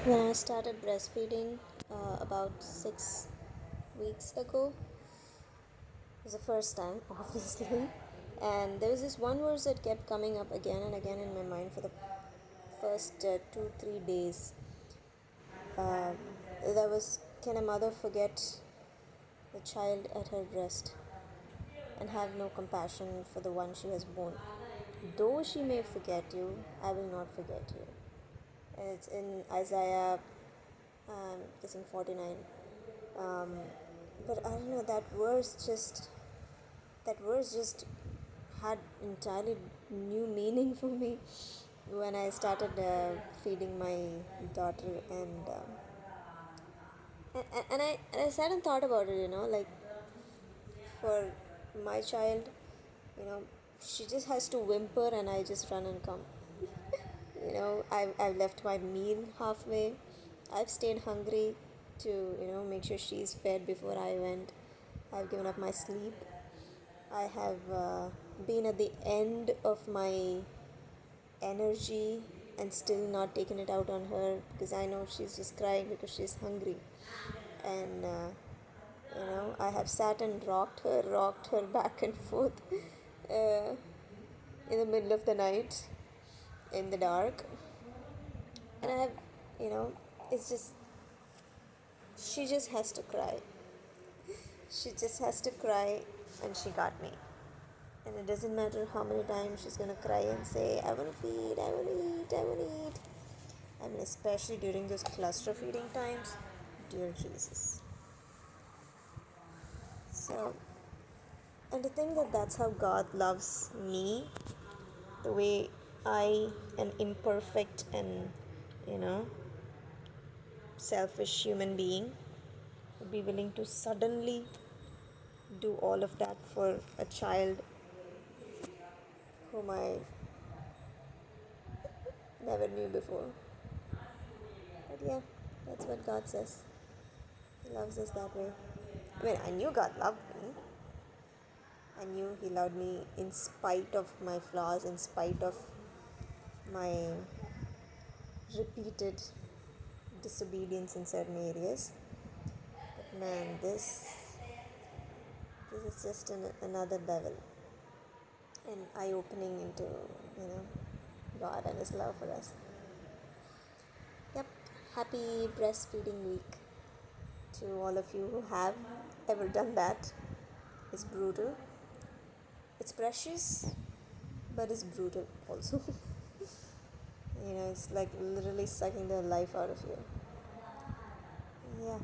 When I started breastfeeding about 6 weeks ago, it was the first time, obviously, and there was this one verse that kept coming up again and again in my mind for the first 2 3 days. Uh, that was, can a mother forget the child at her breast and have no compassion for the one she has born? Though she may forget you, I will not forget you. And it's in Isaiah, guessing 49. But I don't know, that verse just had entirely new meaning for me when I started feeding my daughter, and I sat and thought about it. Like, for my child, you know, she just has to whimper, and I just run and come. I've left my meal halfway. I've stayed hungry to make sure she's fed before I went. I've given up my sleep. I have been at the end of my energy and still not taken it out on her, because I know she's just crying because she's hungry. And I have sat and rocked her back and forth uh, in the middle of the night in the dark. And I have, it's just, she just has to cry. She just has to cry, and she got me. And it doesn't matter how many times she's gonna cry and say, I wanna feed, I wanna eat, I wanna eat. I mean, especially during those cluster feeding times, dear Jesus. So, and to think that that's how God loves me, the way I, an imperfect and, you know, selfish human being, would be willing to suddenly do all of that for a child whom I never knew before. But yeah, that's what God says. He loves us that way. I mean, I knew God loved me. I knew He loved me in spite of my flaws, in spite of my repeated disobedience in certain areas. But man, this is just another level, an eye-opening into God and His love for us. Yep, happy breastfeeding week to all of you who have ever done that. It's brutal. It's precious, but it's brutal also. It's like literally sucking the life out of you. Yeah.